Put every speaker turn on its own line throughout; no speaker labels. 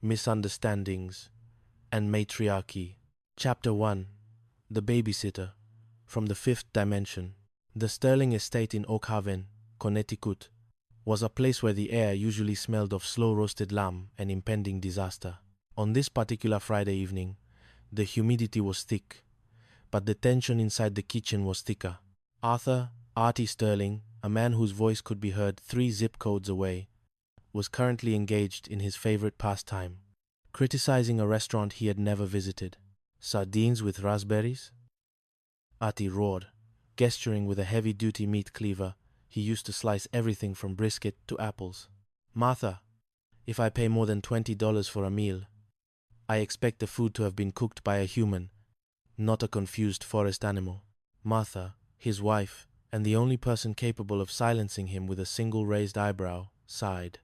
Misunderstandings, and Matriarchy. Chapter 1. The Babysitter. From the Fifth Dimension. The Sterling Estate in Oak Haven, Connecticut, was a place where the air usually smelled of slow-roasted lamb and impending disaster. On this particular Friday evening, the humidity was thick, but the tension inside the kitchen was thicker. Artie Sterling, a man whose voice could be heard 3 zip codes away, was currently engaged in his favorite pastime, criticizing a restaurant he had never visited. Sardines with raspberries? Artie roared, gesturing with a heavy-duty meat cleaver he used to slice everything from brisket to apples. Martha, if I pay more than $20 for a meal, I expect the food to have been cooked by a human, not a confused forest animal. Martha, his wife, and the only person capable of silencing him with a single raised eyebrow, sighed.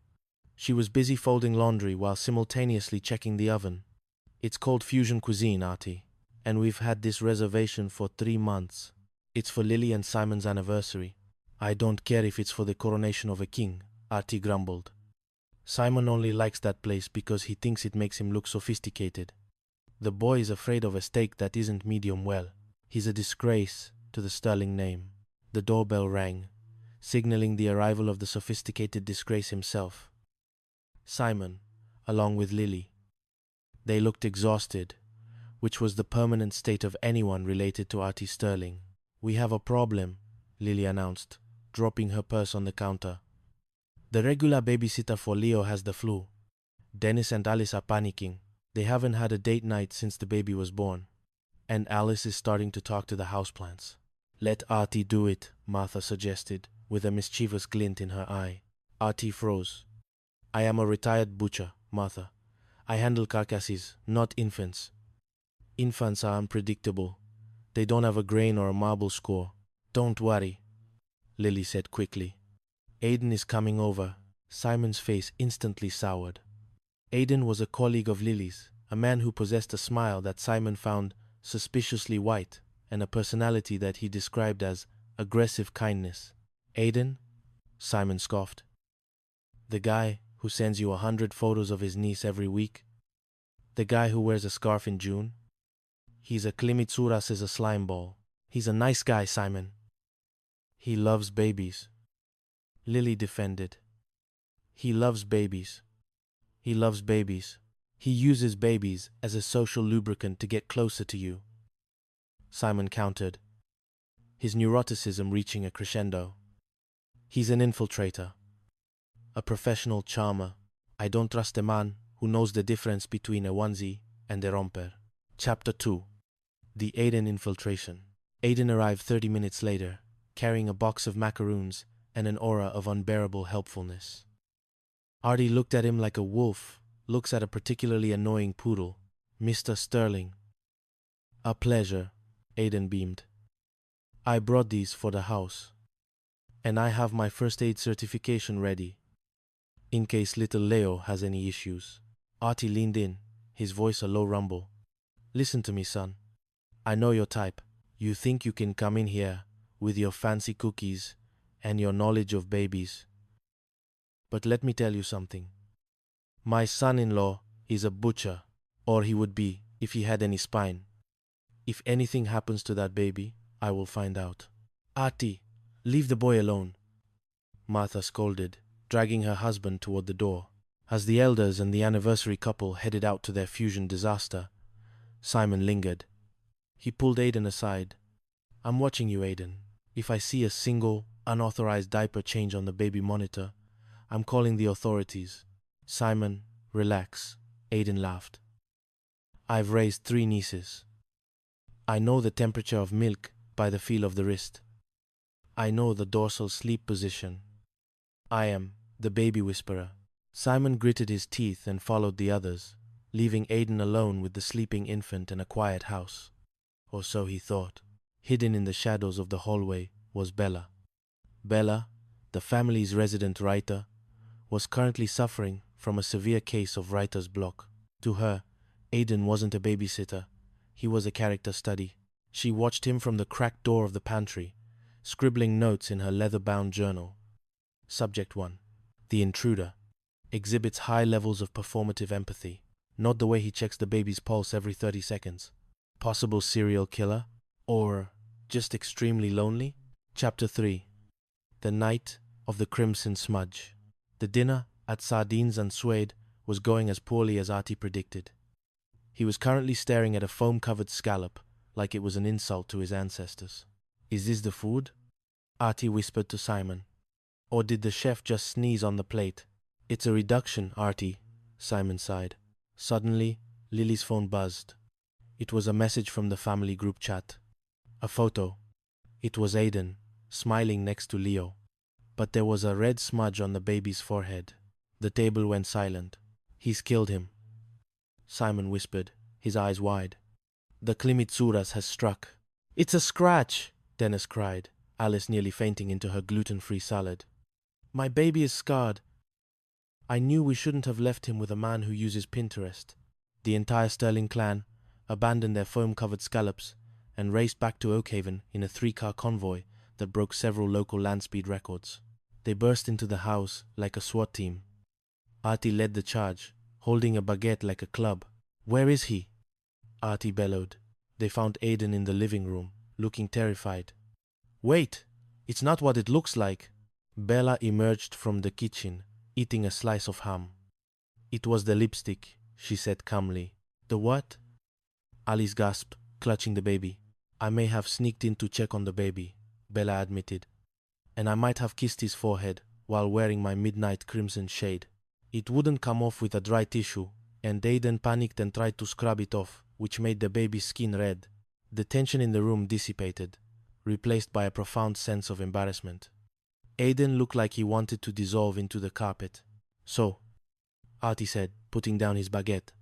She was busy folding laundry while simultaneously checking the oven. It's called fusion cuisine, Artie, and we've had this reservation for 3 months. It's for Lily and Simon's anniversary. I don't care if it's for the coronation of a king, Artie grumbled. Simon only likes that place because he thinks it makes him look sophisticated. The boy is afraid of a steak that isn't medium well. He's a disgrace to the Sterling name. The doorbell rang, signaling the arrival of the sophisticated disgrace himself. Simon, along with Lily. They looked exhausted, which was the permanent state of anyone related to Artie Sterling. We have a problem, Lily announced, dropping her purse on the counter. The regular babysitter for Leo has the flu. Dennis and Alice are panicking. They haven't had a date night since the baby was born. And Alice is starting to talk to the houseplants. Let Artie do it, Martha suggested, with a mischievous glint in her eye. Artie froze. I am a retired butcher, Martha. I handle carcasses, not infants. Infants are unpredictable. They don't have a grain or a marble score. Don't worry, Lily said quickly. Aiden is coming over. Simon's face instantly soured. Aiden was a colleague of Lily's, a man who possessed a smile that Simon found suspiciously white and a personality that he described as aggressive kindness. Aiden? Simon scoffed. The guy who sends you 100 photos of his niece every week? The guy who wears a scarf in June? He's a Klimitsuras is a slime ball. He's a nice guy, Simon. He loves babies. Lily defended. He loves babies. He loves babies. He uses babies as a social lubricant to get closer to you. Simon countered, his neuroticism reaching a crescendo. He's an infiltrator. A professional charmer. I don't trust a man who knows the difference between a onesie and a romper. Chapter 2. The Aiden Infiltration. Aiden arrived 30 minutes later, carrying a box of macaroons and an aura of unbearable helpfulness. Artie looked at him like a wolf looks at a particularly annoying poodle. Mr. Sterling. A pleasure, Aiden beamed. I brought these for the house. And I have my first aid certification ready, in case little Leo has any issues. Artie leaned in, his voice a low rumble. Listen to me, son. I know your type. You think you can come in here with your fancy cookies and your knowledge of babies. But let me tell you something. My son-in-law is a butcher, or he would be if he had any spine. If anything happens to that baby, I will find out. Artie, leave the boy alone, Martha scolded, dragging her husband toward the door. As the elders and the anniversary couple headed out to their fusion disaster, Simon lingered. He pulled Aiden aside. I'm watching you, Aiden. If I see a single, unauthorized diaper change on the baby monitor, I'm calling the authorities. Simon, relax, Aiden laughed. I've raised 3 nieces. I know the temperature of milk by the feel of the wrist. I know the dorsal sleep position. I am the baby whisperer. Simon gritted his teeth and followed the others, leaving Aiden alone with the sleeping infant in a quiet house. Or so he thought. Hidden in the shadows of the hallway was Bella. Bella, the family's resident writer, was currently suffering from a severe case of writer's block. To her, Aiden wasn't a babysitter. He was a character study. She watched him from the cracked door of the pantry, scribbling notes in her leather-bound journal. Subject 1. The intruder exhibits high levels of performative empathy. Not the way he checks the baby's pulse every 30 seconds. Possible serial killer? Or just extremely lonely? Chapter 3. The Night of the Crimson Smudge. The dinner at Sardines and Suede was going as poorly as Artie predicted. He was currently staring at a foam-covered scallop like it was an insult to his ancestors. "Is this the food?" Artie whispered to Simon. "Or did the chef just sneeze on the plate?" "It's a reduction, Artie," Simon sighed. Suddenly, Lily's phone buzzed. It was a message from the family group chat. A photo. It was Aiden, smiling next to Leo. But there was a red smudge on the baby's forehead. The table went silent. "He's killed him," Simon whispered, his eyes wide. "The Klimitsuras has struck." "It's a scratch!" Dennis cried, Alice nearly fainting into her gluten-free salad. "My baby is scarred. I knew we shouldn't have left him with a man who uses Pinterest." The entire Sterling clan abandoned their foam-covered scallops and raced back to Oakhaven in a 3-car convoy that broke several local land speed records. They burst into the house like a SWAT team. Artie led the charge, holding a baguette like a club. "Where is he?" Artie bellowed. They found Aiden in the living room, looking terrified. "Wait! It's not what it looks like." Bella emerged from the kitchen, eating a slice of ham. "It was the lipstick," she said calmly. "The what?" Alice gasped, clutching the baby. "I may have sneaked in to check on the baby," Bella admitted. "And I might have kissed his forehead while wearing my midnight crimson shade. It wouldn't come off with a dry tissue, and Aiden panicked and tried to scrub it off, which made the baby's skin red." The tension in the room dissipated, replaced by a profound sense of embarrassment. Aiden looked like he wanted to dissolve into the carpet. "So," Artie said, putting down his baguette.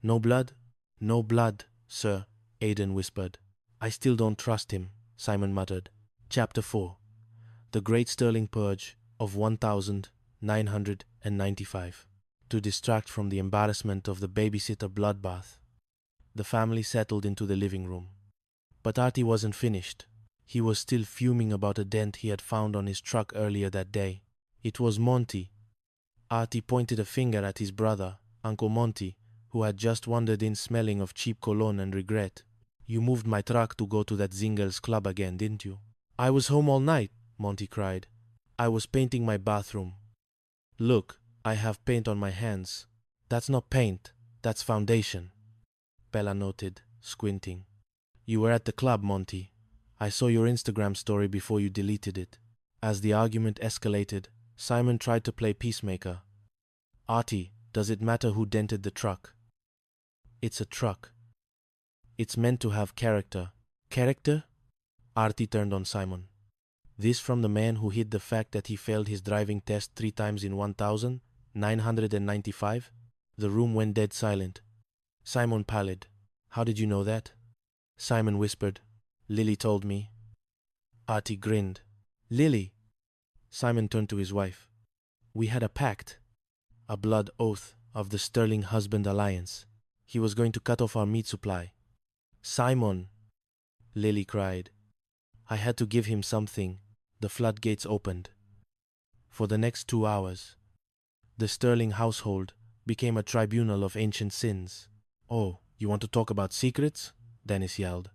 "No blood?" "No blood, sir," Aiden whispered. "I still don't trust him," Simon muttered. Chapter 4. The Great Sterling Purge of 1995. To distract from the embarrassment of the babysitter bloodbath, the family settled into the living room. But Artie wasn't finished. He was still fuming about a dent he had found on his truck earlier that day. It was Monty. Artie pointed a finger at his brother, Uncle Monty, who had just wandered in smelling of cheap cologne and regret. "You moved my truck to go to that Zinger's club again, didn't you?" "I was home all night," Monty cried. "I was painting my bathroom." "Look, I have paint on my hands." "That's not paint, that's foundation," Bella noted, squinting. "You were at the club, Monty. I saw your Instagram story before you deleted it." As the argument escalated, Simon tried to play peacemaker. "Artie, does it matter who dented the truck?" "It's a truck. It's meant to have character." "Character?" Artie turned on Simon. This from the man who hid the fact that he failed his driving test 3 times in 1995? The room went dead silent. Simon pallid. "How did you know that?" Simon whispered. "Lily told me." Artie grinned. "Lily?" Simon turned to his wife. "We had a pact. A blood oath of the Sterling Husband Alliance. He was going to cut off our meat supply." "Simon!" Lily cried. "I had to give him something." The floodgates opened. For the next 2 hours, the Sterling household became a tribunal of ancient sins. "Oh, you want to talk about secrets?" Dennis yelled.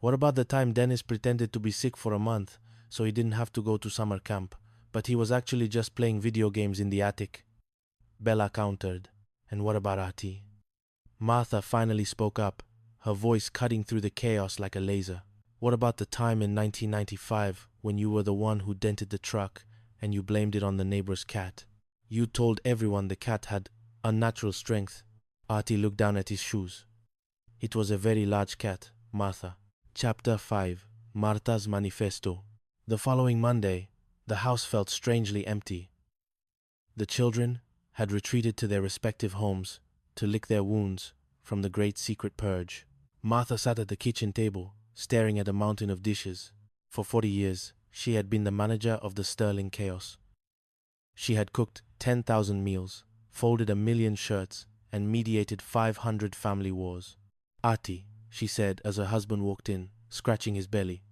"What about the time Dennis pretended to be sick for a month so he didn't have to go to summer camp, but he was actually just playing video games in the attic?" Bella countered. "And what about Artie?" Martha finally spoke up, her voice cutting through the chaos like a laser. "What about the time in 1995 when you were the one who dented the truck and you blamed it on the neighbor's cat? You told everyone the cat had unnatural strength." Artie looked down at his shoes. "It was a very large cat, Martha." Chapter 5. Martha's Manifesto. The following Monday, the house felt strangely empty. The children had retreated to their respective homes to lick their wounds from the great secret purge. Martha sat at the kitchen table, staring at a mountain of dishes. For 40 years, she had been the manager of the Sterling chaos. She had cooked 10,000 meals, folded 1,000,000 shirts, and mediated 500 family wars. "Artie," she said as her husband walked in, scratching his belly.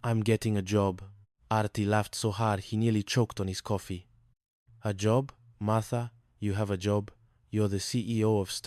"I'm getting a job." Artie laughed so hard he nearly choked on his coffee. "A job? Martha, you have a job. You're the CEO of